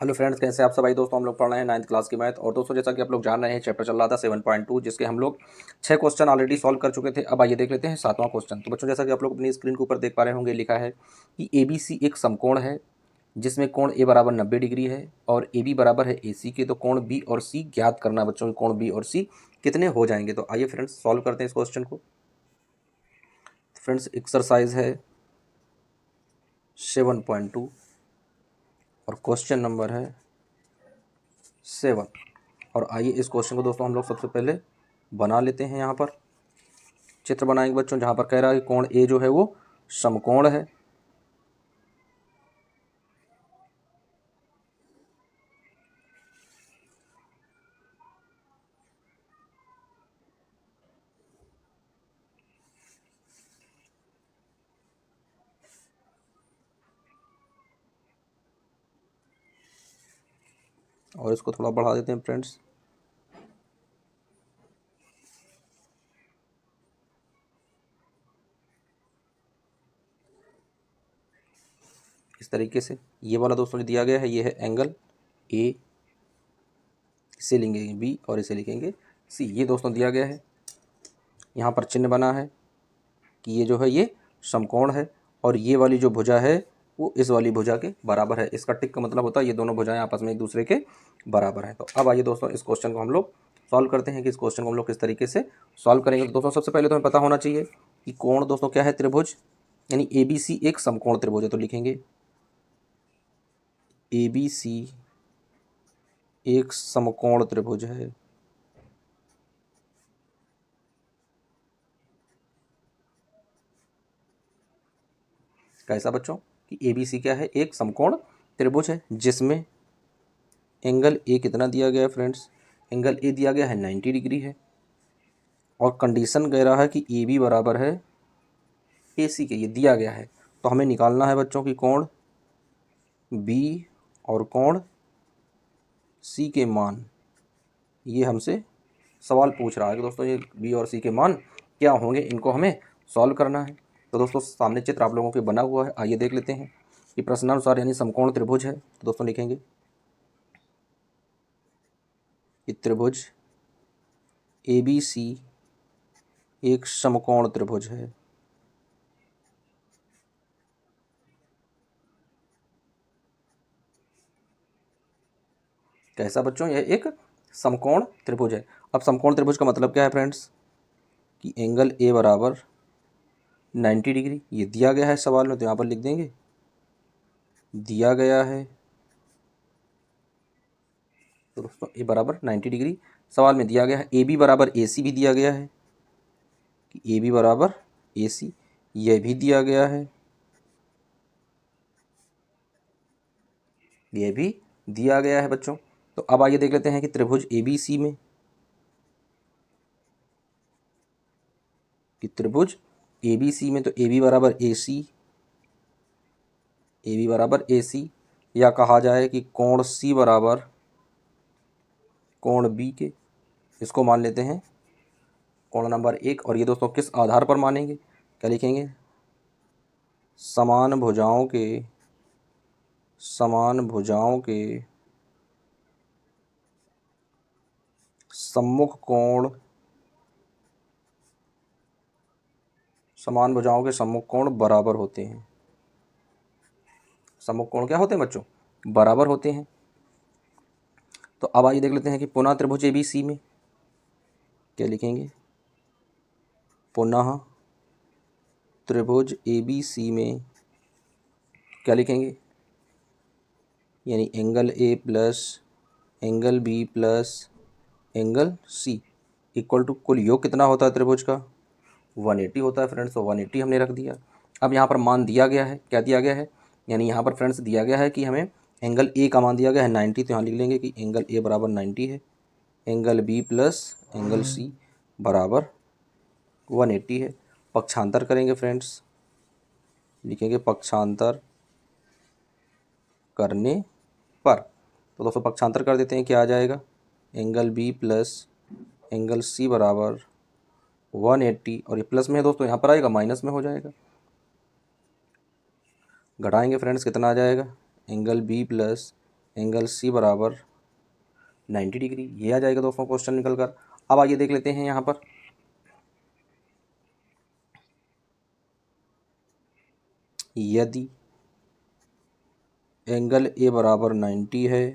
Hello friends, कैसे आप सब? भाई दोस्तों, हम लोग पढ़ रहे हैं 9th क्लास की मैथ। और दोस्तों, जैसा कि आप लोग जान रहे हैं, चैप्टर चल रहा था 7.2, जिसके हम लोग 6 क्वेश्चन ऑलरेडी सॉल्व कर चुके थे। अब आइए देख लेते हैं 7वां क्वेश्चन। तो बच्चों, जैसा कि आप लोग अपनी स्क्रीन के ऊपर देख पा रहे होंगे, लिखा है कि ABC एक समकोण है जिसमें कोण A बराबर 90 डिग्री है और AB बराबर है AC के। तो कोण B और C ज्ञात करना है बच्चों। कोण B और C कितने हो जाएंगे? तो आइए फ्रेंड्स सॉल्व करते हैं इस क्वेश्चन को। फ्रेंड्स, एक्सरसाइज है 7.2 और क्वेश्चन नंबर है 7। और आइए इस क्वेश्चन को दोस्तों हम लोग सबसे पहले बना लेते हैं। यहाँ पर चित्र बनाएंगे बच्चों, जहाँ पर कह रहा है कि कोण ए जो है वो समकोण है। और इसको थोड़ा बढ़ा देते हैं फ्रेंड्स। इस तरीके से ये वाला दोस्तों जो दिया गया है, ये है एंगल ए। इसे लिखेंगे बी और इसे लिखेंगे सी। ये दोस्तों दिया गया है। यहाँ पर चिन्ह बना है कि ये जो है ये समकोण है और ये वाली जो भुजा है वो इस वाली भुजा के बराबर है। इसका टिक का मतलब होता है ये दोनों भुजाएं आपस में एक दूसरे के बराबर हैं। तो अब आइए दोस्तों इस क्वेश्चन को हम लोग सॉल्व करते हैं कि इस क्वेश्चन को हम लोग किस तरीके से सॉल्व करेंगे। तो दोस्तों, सबसे पहले तो हमें पता होना चाहिए कि कोण दोस्तों क्या है? त्रिभुज, यानी ABC एक समकोण त्रिभुज है। तो लिखेंगे ABC एक समकोण त्रिभुज है। कैसा बच्चों? कि ABC क्या है? एक समकोण त्रिभुज है जिसमें एंगल ए कितना दिया गया है फ्रेंड्स? एंगल ए दिया गया है 90 डिग्री है और कंडीशन कह रहा है कि AB बराबर है AC के। ये दिया गया है। तो हमें निकालना है बच्चों की कोण B और कोण C के मान। ये हमसे सवाल पूछ रहा है कि दोस्तों ये B और C के मान क्या होंगे, इनको हमें सॉल्व करना है। तो दोस्तों, सामने चित्र आप लोगों के बना हुआ है। आइए देख लेते हैं कि प्रश्नानुसार यानी समकोण त्रिभुज है। तो दोस्तों लिखेंगे कि त्रिभुज ABC एक समकोण त्रिभुज है। कैसा बच्चों? यह एक समकोण त्रिभुज है। अब समकोण त्रिभुज का मतलब क्या है फ्रेंड्स? कि एंगल ए बराबर 90 डिग्री। ये दिया गया है सवाल में, तो यहाँ पर लिख देंगे दिया गया है। तो दोस्तों ए बराबर 90 डिग्री सवाल में दिया गया है। ए बी बराबर ए सी भी दिया गया है कि ए बी बराबर ए सी, यह भी दिया गया है, यह भी दिया गया है बच्चों। तो अब आइए देख लेते हैं कि त्रिभुज ए बी सी में, कि त्रिभुज ए बी सी में तो ए बी बराबर ए सी, ए बी बराबर ए सी, या कहा जाए कि कोण सी बराबर कोण बी के। इसको मान लेते हैं कोण नंबर 1। और ये दोस्तों किस आधार पर मानेंगे? क्या लिखेंगे? समान भुजाओं के सम्मुख कोण, समान भुजाओं के सम्मुख कोण बराबर होते हैं। सम्मुख कोण क्या होते हैं बच्चों? बराबर होते हैं। तो अब आइए देख लेते हैं कि पुनः त्रिभुज ABC में क्या लिखेंगे? पुनः त्रिभुज ABC में क्या लिखेंगे? यानी angle A plus angle B plus angle C equal to कुल योग कितना होता है त्रिभुज का? 180 होता है फ्रेंड्स। तो 180 हमने रख दिया। अब यहाँ पर मान दिया गया है, क्या दिया गया है? यानी यहाँ पर फ्रेंड्स दिया गया है कि हमें एंगल A का मान दिया गया है 90। तो यहाँ लिख लेंगे कि एंगल A बराबर 90 है, angle B plus angle C बराबर 180 है। पक्षांतर करेंगे फ्रेंड्स, लिखेंगे पक्षांतर करने पर। तो दोस्तों पक्षांतर कर देते हैं, क्या आ जाएगा? Angle B plus angle C बराबर 180। और ये प्लस में है दोस्तों, यहाँ पर आएगा माइनस में हो जाएगा। घटाएंगे फ्रेंड्स, कितना आ जाएगा? Angle B plus angle C बराबर 90 डिग्री, ये आ जाएगा दोस्तों क्वेश्चन निकल कर। अब आइए देख लेते हैं यहाँ पर, यदि एंगल ए बराबर 90 है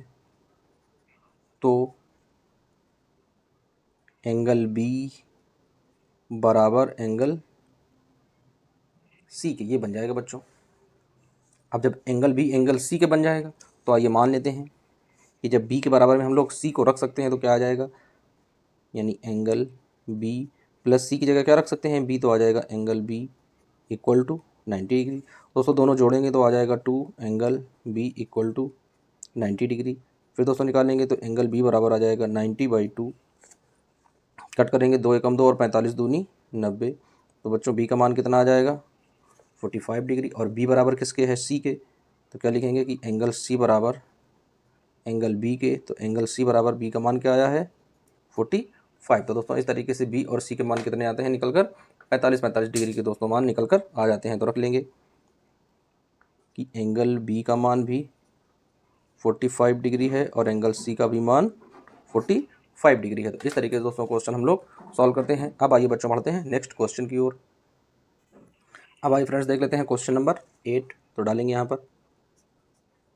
तो एंगल बी बराबर एंगल सी के, ये बन जाएगा बच्चों। अब जब एंगल बी एंगल सी के बन जाएगा तो आइए मान लेते हैं कि जब बी के बराबर में हम लोग सी को रख सकते हैं तो क्या आ जाएगा, यानी एंगल बी प्लस सी की जगह क्या रख सकते हैं, बी, तो आ जाएगा angle B equal to 90 degree. दोस्तों दोनों जोड़ेंगे तो आ जाएगा 2 angle B equal to 90 degree. फिर दोस्तों निकालेंगे तो एंगल बी बराबर आ जाएगा 90/2, कट करेंगे 2 एकम 2 और 45 दूनी 90। तो बच्चों बी का मान कितना आ जाएगा, 45 डिग्री। और बी बराबर किसके है, सी के, तो क्या लिखेंगे कि एंगल सी बराबर एंगल बी के, तो एंगल सी बराबर बी का मान क्या आया है, 45। तो दोस्तों इस तरीके से बी और सी के मान कितने आते हैं निकल कर, 45 डिग्री के दोस्तों मान निकल कर आ जाते हैं। तो रख लेंगे कि एंगल बी का मान भी 45 डिग्री है और एंगल सी का भी मान 45 डिग्री है। तो इस तरीके से दोस्तों क्वेश्चन हम लोग सॉल्व करते हैं। अब आइए बच्चों बढ़ते हैं नेक्स्ट क्वेश्चन की ओर। अब आइए फ्रेंड्स देख लेते हैं क्वेश्चन नंबर 8। तो डालेंगे यहाँ पर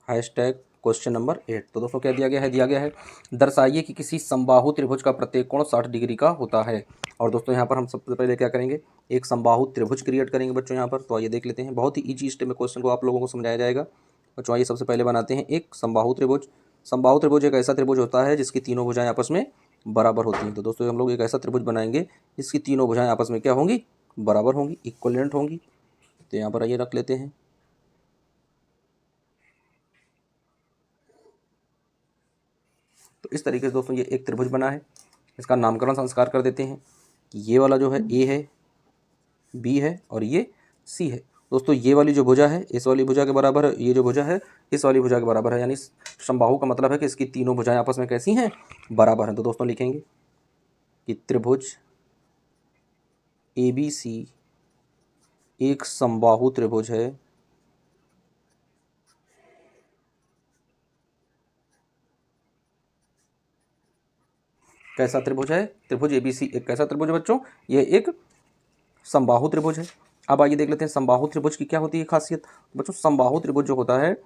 हैशटैग क्वेश्चन नंबर 8। तो दोस्तों क्या दिया गया है, दर्शाइए कि किसी समबाहु त्रिभुज का प्रत्येक कोण 60 डिग्री का होता है। और दोस्तों यहाँ पर हम सबसे पहले क्या करेंगे, एक समबाहु त्रिभुज क्रिएट करेंगे बच्चों यहाँ पर। तो आइए देख लेते हैं, बहुत ही ईजी स्टेप में क्वेश्चन को आप लोगों को समझाया जाएगा। बच्चों आइए सबसे पहले बनाते हैं एक समबाहु त्रिभुज। समबाहु त्रिभुज एक ऐसा त्रिभुज होता है जिसकी तीनों भुजाएं आपस में बराबर होती हैं। तो दोस्तों हम लोग एक ऐसा त्रिभुज बनाएंगे जिसकी तीनों भुजाएं आपस में क्या होंगी, बराबर होंगी, इक्वलेंट होंगी। तो यहाँ पर आइए रख लेते हैं, तो इस तरीके से दोस्तों ये एक त्रिभुज बना है। इसका नामकरण संस्कार कर देते हैं कि ये वाला जो है ए है, बी है और ये सी है। दोस्तों ये वाली जो भुजा है इस वाली भुजा के बराबर है, ये जो भुजा है इस वाली भुजा के बराबर है, यानी समबाहु का मतलब है कि इसकी तीनों भुजाएं आपस में कैसी हैं, बराबर हैं। तो दोस्तों लिखेंगे कि त्रिभुज ABC एक समबाहु त्रिभुज है कैसा त्रिभुज है, त्रिभुज ABC एक कैसा त्रिभुज है बच्चों, ये एक समबाहु त्रिभुज है। अब आइए देख लेते हैं समबाहु त्रिभुज की क्या होती है खासियत। बच्चों समबाहु त्रिभुज जो होता है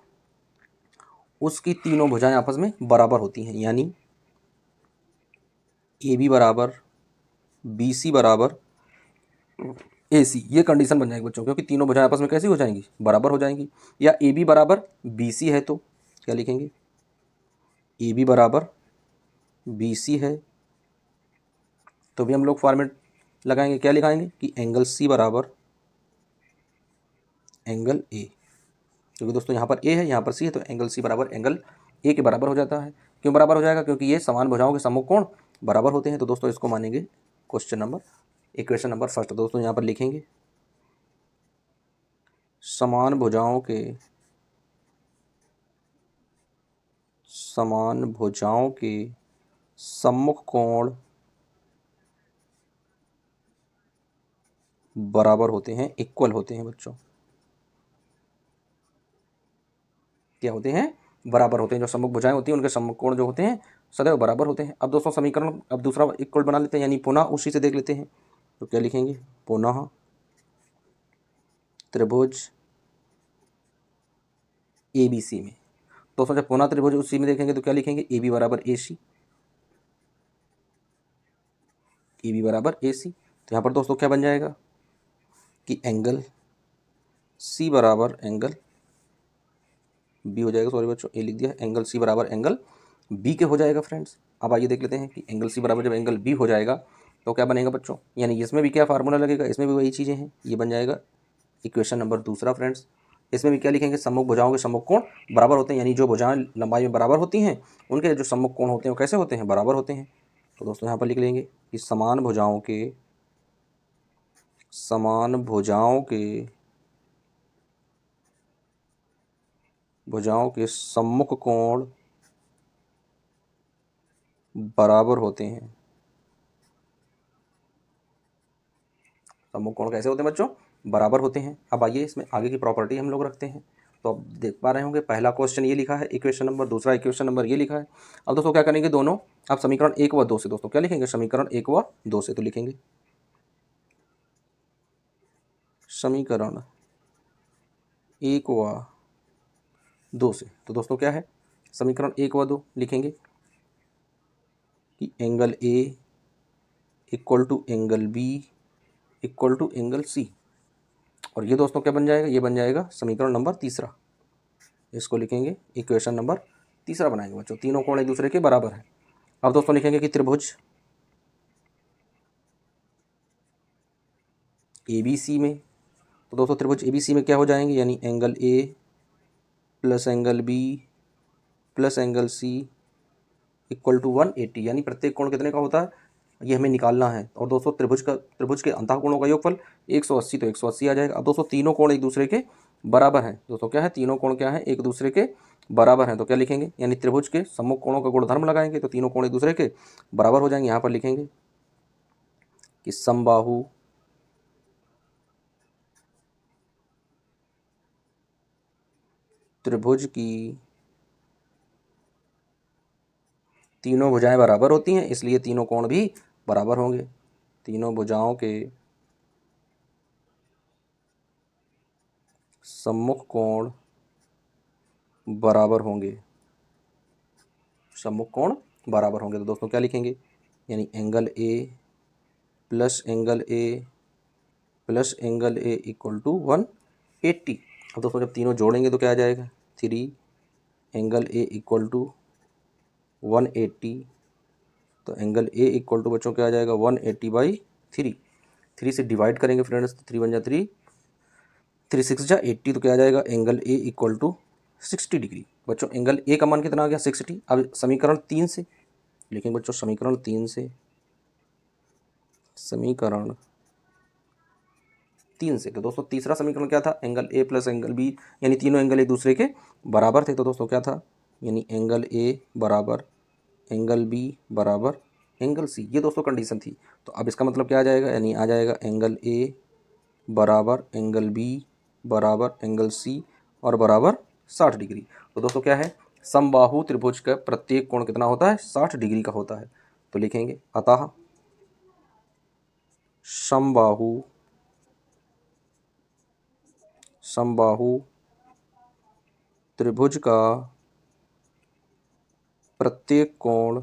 उसकी तीनों भुजाएं आपस में बराबर होती हैं, यानी AB बराबर BC बराबर AC, ये कंडीशन बन जाएगी बच्चों, क्योंकि तीनों भुजाएं आपस में कैसी हो जाएंगी, बराबर हो जाएंगी। या AB बराबर BC है तो क्या लिखेंगे, AB बराबर BC है तो भी हम लोग फॉर्मेट लगाएंगे, क्या लिखाएंगे कि एंगल C बराबर एंगल A, क्योंकि दोस्तों यहाँ पर A है यहाँ पर C है, तो एंगल C बराबर एंगल A के बराबर हो जाता है। क्यों बराबर हो जाएगा, क्योंकि ये समान भुजाओं के सम्मुख कोण बराबर होते हैं। तो दोस्तों इसको मानेंगे इक्वेशन नंबर फर्स्ट। दोस्तों यहाँ पर लिखेंगे समान भुजाओं के सम्मुख कोण बराबर होते हैं, इक्वल होते हैं बच्चों, क्या होते हैं, बराबर होते हैं। जो सम्मुख भुजाएं होती हैं उनके सम्मुख कोण जो होते हैं सदैव बराबर होते हैं। अब दोस्तों समीकरण अब दूसरा इक्वल बना लेते हैं, यानी पुनः उसी से देख लेते हैं। तो क्या लिखेंगे, पुनः त्रिभुज ABC में। दोस्तों जब पुनः त्रिभुज उसी में देखेंगे तो क्या लिखेंगे, AB बराबर AC, AB बराबर AC। तो यहाँ पर दोस्तों क्या बन जाएगा कि एंगल C बराबर एंगल B हो जाएगा, सॉरी बच्चों ए लिख दिया, एंगल C बराबर एंगल B के हो जाएगा फ्रेंड्स। अब आइए देख लेते हैं कि एंगल C बराबर जब एंगल B हो जाएगा तो क्या बनेगा बच्चों, यानी इसमें भी क्या फार्मूला लगेगा, इसमें भी वही चीज़ें हैं, ये बन जाएगा इक्वेशन नंबर दूसरा फ्रेंड्स। इसमें भी क्या लिखेंगे, सम्मुख भुजाओं के सम्मुख कोण बराबर होते हैं, यानी जो भुजाएं लंबाई में बराबर होती हैं उनके जो सम्मुख कोण होते हैं वो कैसे होते हैं, बराबर होते हैं। तो दोस्तों यहाँ पर लिख लेंगे कि समान भुजाओं के सम्मुख कोण बराबर होते हैं। सम्मुख कोण कैसे होते हैं बच्चों, बराबर होते हैं। अब आइए इसमें आगे की प्रॉपर्टी हम लोग रखते हैं। तो अब देख पा रहे होंगे पहला क्वेश्चन ये लिखा है इक्वेशन नंबर, दूसरा इक्वेशन नंबर ये लिखा है। अब दोस्तों क्या करेंगे, दोनों अब समीकरण 1 व 2 से दोस्तों क्या लिखेंगे, समीकरण 1 व 2 से तो लिखेंगे समीकरण 1 व 2 से। तो दोस्तों क्या है, समीकरण 1 व 2 लिखेंगे कि angle A equal to angle B equal to angle C. और ये दोस्तों क्या बन जाएगा, ये बन जाएगा समीकरण नंबर तीसरा। इसको लिखेंगे इक्वेशन नंबर तीसरा बनाएंगे बच्चों, तीनों कोण एक दूसरे के बराबर है। अब दोस्तों लिखेंगे कि त्रिभुज ABC में, तो दोस्तों त्रिभुज ABC में क्या हो जाएंगे, यानी angle A plus angle B plus angle C equal to 180, यानी प्रत्येक कोण कितने का होता है ये हमें निकालना है। और दोस्तों त्रिभुज के अंतः कोणों का योगफल 180, तो 180 आ जाएगा। अब दोस्तों तीनों कोण एक दूसरे के बराबर हैं, दोस्तों क्या है, तीनों कोण क्या है, एक दूसरे के बराबर हैं। तो क्या लिखेंगे, यानी त्रिभुज के सम्मुख कोणों का गुणधर्म लगाएंगे तो तीनों कोण एक दूसरे के बराबर हो जाएंगे। यहाँ पर लिखेंगे कि समबाहु त्रिभुज की तीनों भुजाएं बराबर होती हैं, इसलिए तीनों कोण भी बराबर होंगे। तीनों भुजाओं के सम्मुख कोण बराबर होंगे, सम्मुख कोण बराबर होंगे। तो दोस्तों क्या लिखेंगे, यानी angle A plus angle A plus angle A equal to 180। अब दोस्तों जब तीनों जोड़ेंगे तो क्या आ जाएगा, 3 एंगल ए इक्वल टू 180। तो एंगल ए इक्वल टू बच्चों क्या आ जाएगा, 180/3। 3 से डिवाइड करेंगे फ्रेंड्स, 3 बन जा 3, 3 6 जा 80, तो क्या आ जाएगा, angle A equal to 60 degree. बच्चों एंगल ए का मान कितना आ गया, 60। अब समीकरण 3 से लिखेंगे बच्चों, समीकरण 3 से, समीकरण 3 से। तो दोस्तों तीसरा समीकरण क्या था, angle A plus angle B, यानी तीनों एंगल एक दूसरे के बराबर थे। तो दोस्तों क्या था, यानी एंगल ए बराबर एंगल बी बराबर एंगल सी, ये दोस्तों कंडीशन थी। तो अब इसका मतलब क्या आ जाएगा, यानी आ जाएगा एंगल ए बराबर एंगल बी बराबर एंगल सी और बराबर 60 डिग्री। तो दोस्तों क्या है, समबाहु त्रिभुज का प्रत्येक कोण कितना होता है, 60 डिग्री का होता है। तो लिखेंगे अतः समबाहु त्रिभुज का प्रत्येक कोण,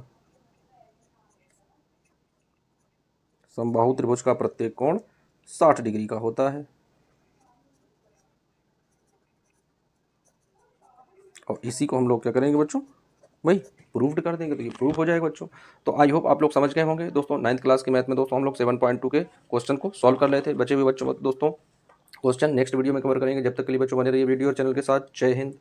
समबाहु त्रिभुज का प्रत्येक कोण 60 डिग्री का होता है। और इसी को हम लोग क्या करेंगे बच्चों, भाई प्रूव्ड कर देंगे, तो ये प्रूव हो जाएगा बच्चों। तो आई होप आप लोग समझ गए होंगे दोस्तों। 9th क्लास की मैथ में दोस्तों हम लोग 7.2 के क्वेश्चन को सॉल्व कर रहे थे। बचे हुए बच्चों दोस्तों क्वेश्चन नेक्स्ट वीडियो में कवर करेंगे। जब तक के लिए बच्चों बने रहिए वीडियो और चैनल के साथ। जय हिंद।